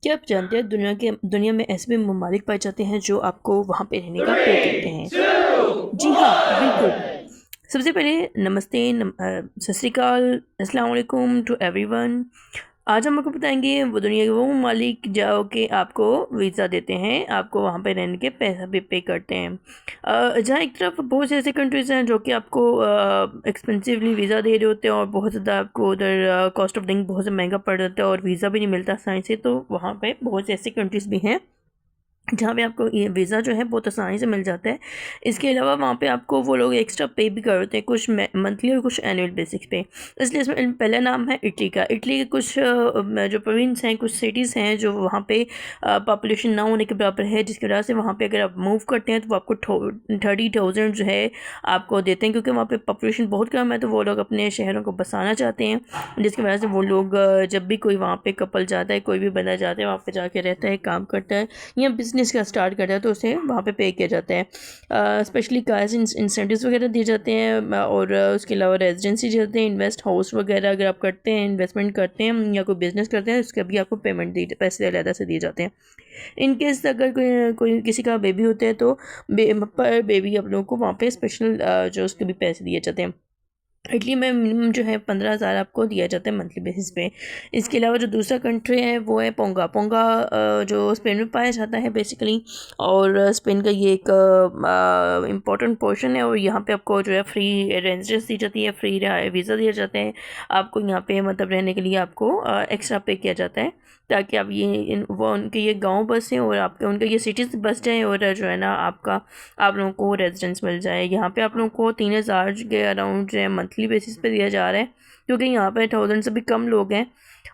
क्या आप जानते हैं दुनिया में ऐसे भी ममालिक पाए जाते हैं जो आपको वहाँ पे रहने का पे करते हैं? जी हाँ, बिल्कुल। सबसे पहले नमस्ते, सत श्री अकाल, अस्सलाम वालेकुम टू एवरीवन। आज हम आपको बताएंगे वो दुनिया के वो ममालिक जाओ के आपको वीज़ा देते हैं, आपको वहाँ पे रहने के पैसा भी पे करते हैं। जहाँ एक तरफ बहुत से ऐसे कंट्रीज़ हैं जो कि आपको एक्सपेंसिवली वीज़ा दे रहे होते हैं और बहुत ज़्यादा आपको उधर कॉस्ट ऑफ लिविंग बहुत ज़्यादा महंगा पड़ जाता है और वीज़ा भी नहीं मिलता आसानी से। तो वहाँ पे बहुत से ऐसे कंट्रीज़ भी हैं जहाँ पे आपको ये वीज़ा जो है बहुत आसानी से मिल जाता है। इसके अलावा वहाँ पे आपको वो लोग एक्स्ट्रा पे भी करते हैं, कुछ मंथली और कुछ एनुअल बेसिस पे। इसलिए इसमें पहला नाम है इटली का। इटली के कुछ जो प्रोविंस हैं, कुछ सिटीज़ हैं जो वहाँ पे पॉपुलेशन ना होने के बराबर है, जिसकी वजह से वहाँ पे अगर आप मूव करते हैं तो वो आपको 30,000 जो है आपको देते हैं, क्योंकि वहाँ पे पॉपुलेशन बहुत कम है। तो वो लोग अपने शहरों को बसाना चाहते हैं, जिसकी वजह से वो लोग जब भी कोई वहाँ पे कपल जाता है, कोई भी बंदा जाता है, वहाँ पे जाके रहता है, काम करता है या बिज़नेस का स्टार्ट करता है, तो उसे वहाँ पे किया जाता है। स्पेशली कार्स इंसेंटिव्स वगैरह दिए जाते हैं और उसके अलावा रेजिडेंसी देते हैं, इन्वेस्ट हाउस वगैरह अगर आप करते हैं, इन्वेस्टमेंट करते हैं या कोई बिज़नेस करते हैं, उसका भी आपको पेमेंट पैसे अलग से दिए जाते हैं। इन केस अगर कोई किसी का बेबी होता है तो पर बेबी आप लोगों को वहाँ पे स्पेशल जो उसके भी पैसे दिए जाते हैं। इटली में मिनिमम जो है 15,000 आपको दिया जाता है मंथली बेसिस पे। इसके अलावा जो दूसरा कंट्री है वो है पोंगा। पोंगा जो स्पेन में पाया जाता है बेसिकली, और स्पेन का ये एक इम्पॉर्टेंट पोर्शन है। और यहाँ पे आपको जो है फ्री रेजिडेंस दी जाती है, फ्री वीज़ा दिया जाता है आपको यहाँ पे, मतलब रहने के लिए आपको एक्स्ट्रा पे किया जाता है, ताकि आप वो उनके ये गांव बसें और आपके उनके ये सिटीज़ बस जाएँ और जो है ना आप लोगों को रेजिडेंस मिल जाए। यहाँ पे आप लोगों को 3,000 के अराउंड जो है मंथली बेसिस पे दिया जा रहा है, क्योंकि यहाँ पे 1,000 से भी कम लोग हैं।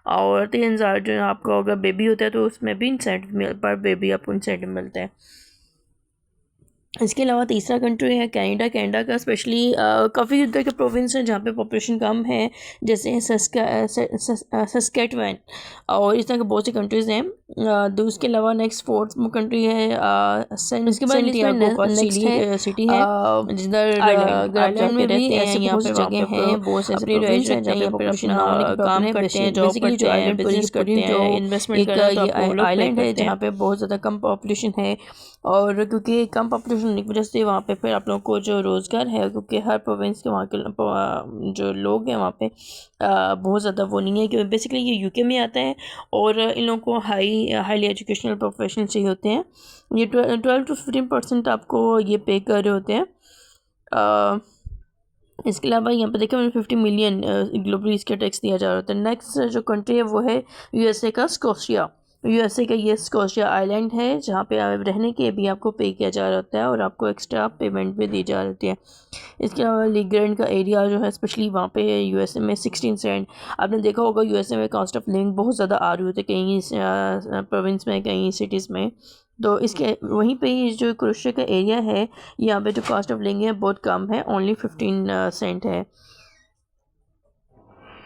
और 3,000 जो है आपको अगर बेबी होता है तो उसमें भी इंसेंटिव पर बेबी आपको इंसेंटिव मिलता है। इसके अलावा तीसरा कंट्री है कनाडा। कनाडा का स्पेशली काफ़ी इधर के प्रोविंस हैं जहाँ पे पॉपुलेशन कम है, जैसे सस्केटवन और इस तरह के बहुत सी कंट्रीज़ हैं। उसके अलावा नेक्स्ट फोर्थ कंट्री है इसके बाद सेंटियागो का सिटी है, जिधर आयरलैंड में भी ऐसे बहुत सी जगह हैं, बहुत से ऐसे प्रोविंस हैं जहाँ पे पॉपुलेशन ना होने के काम करते हैं, जॉब करते हैं, बिजनेस करते हैं, इन्वेस्टमेंट करते हैं। तो ये आइलैंड है जहाँ पे बहुत ज़्यादा कम पॉपुलेशन है, और क्योंकि कम पॉपुलेशन होने की वजह से वहाँ पे फिर आप लोगों को जो रोज़गार है, क्योंकि हर प्रोविंस के वहाँ के जो लोग हैं वहाँ पे बहुत ज़्यादा वो नहीं है, क्योंकि बेसिकली ये यूके में आता है और इन लोगों को हाईली एजुकेशनल प्रोफेशनल चाहिए होते हैं। ये 12 to 15% आपको ये पे कर रहे होते हैं। इसके अलावा यहाँ पे देखिए 150 मिलियन ग्लोबली इसका टैक्स दिया जा रहा है। नेक्स्ट जो कंट्री है वो है यूएसए का स्कोशिया। यूएसए का ये स्कोशिया आइलैंड है जहाँ पे रहने के भी आपको पे किया जा रहा होता है और आपको एक्स्ट्रा पेमेंट भी दी जा रही है। इसके अलावा लीग्रैंड का एरिया जो है स्पेशली वहाँ पे यूएसए में 16 सेंट। आपने देखा होगा यूएसए में कॉस्ट ऑफ लिविंग बहुत ज़्यादा आ रही होती है कहीं प्रोविंस में, कहीं सिटीज़ में। तो इसके वहीं पे ही जो क्रोशिया का एरिया है, यहाँ पे जो कॉस्ट ऑफ लिविंग है बहुत कम है, ओनली 15 सेंट है।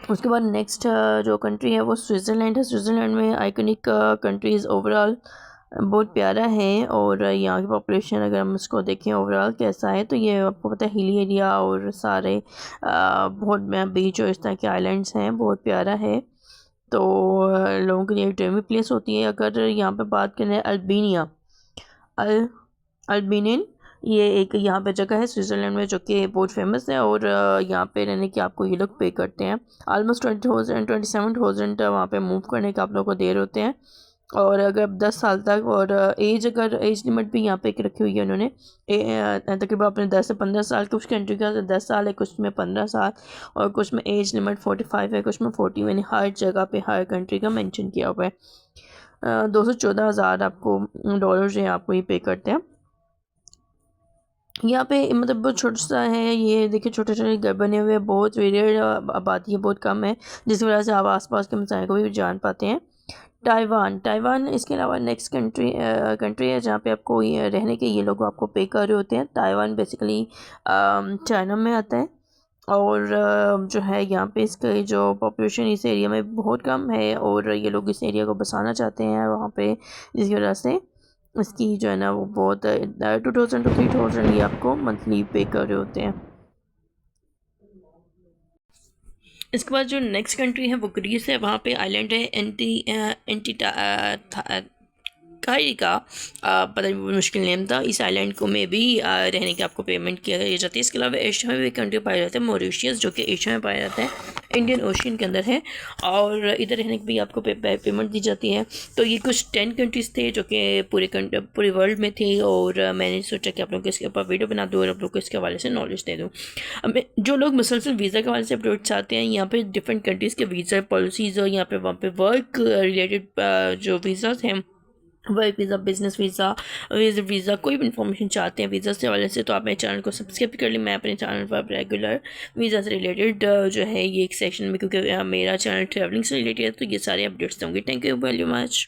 उसके बाद नेक्स्ट जो कंट्री है वो स्विट्ज़रलैंड है। स्विट्ज़रलैंड में आइकनिक कंट्रीज़ ओवरऑल बहुत प्यारा है, और यहाँ की पॉपुलेशन अगर हम इसको देखें ओवरऑल कैसा है, तो ये आपको पता है हिली एरिया और सारे बहुत बीच और इस तरह के आइलैंड्स हैं, बहुत प्यारा है। तो लोगों के लिए ड्रीमी प्लेस होती है। अगर यहाँ पे बात करें अल्बानिया, अल्बानियन ये एक यहाँ पे जगह है स्विट्ज़रलैंड में जो कि बहुत फेमस है, और यहाँ पे रहने की आपको ये लोग पे करते हैं ऑलमोस्ट 27,000 वहाँ पे मूव करने का आप लोगों को दे रहे होते हैं। और अगर 10 साल तक, और अगर एज लिमिट भी यहाँ पे एक रखी हुई है उन्होंने, तकरीबन अपने 10 से 15 साल, कुछ कंट्री का 10 साल है, कुछ में 15 साल, और कुछ में एज लिमिट 45 है, कुछ में 40, यानी हर जगह पे हर कंट्री का मेंशन किया हुआ है। 214,000 आपको डॉलर जो है आपको ये पे करते हैं। यहाँ पे मतलब बहुत छोटा सा है ये, देखिए छोटे छोटे घर बने हुए हैं, बहुत वेरियर आबादी है, बहुत कम है, जिसकी वजह से आप आसपास के मसाइल को भी जान पाते हैं। ताइवान इसके अलावा नेक्स्ट कंट्री है जहाँ पे आपको ये रहने के ये लोग आपको पे कर रहे होते हैं। ताइवान बेसिकली चाइना में आता है, और जो है यहाँ पे इसका जो पॉपुलेशन इस एरिया में बहुत कम है, और ये लोग इस एरिया को बसाना चाहते हैं वहाँ पे, जिसकी वजह से इसकी जो है ना वो बहुत 2,000 to 3,000 ये आपको मंथली पे कर रहे होते हैं। इसके बाद जो नेक्स्ट कंट्री है वो ग्रीस है। वहाँ पे आइलैंड है काई का, पता नहीं बहुत मुश्किल नेम था। इस आइलैंड को में भी रहने की आपको पेमेंट किया जाती है। इसके अलावा एशिया में भी कंट्री पाया जाता है मॉरिशियस, जो कि एशिया में पाया जाता है, इंडियन ओशियन के अंदर है, और इधर रहने की भी आपको पेमेंट दी जाती है। तो ये कुछ 10 कंट्रीज़ थे जो कि पूरे वर्ल्ड में थे, और मैंने सोचा कि आप लोगों को इसके ऊपर वीडियो बना दूँ और आप लोग को इसके हवाले से नॉलेज दे दूँ। अब जो लोग मुसलसल वीज़ा के हवाले से अपडेट चाहते हैं, यहाँ पे डिफरेंट कंट्रीज़ के वीज़ा पॉलिसीज़ और यहाँ पे वहाँ पे वर्क रिलेटेड जो वीज़ाज़ हैं, work visa, business visa, visit visa, कोई भी इन्फॉर्मेशन चाहते हैं वीज़ा से हवाले से, तो आप मेरे चैनल को सब्सक्राइब कर लें। मैं अपने चैनल पर रेगुलर वीज़ा से रिलेटेड जो है ये एक सेक्शन में, क्योंकि मेरा चैनल ट्रैवलिंग से रिलेटेड है, तो ये सारे अपडेट्स दूँगी। Thank you very much.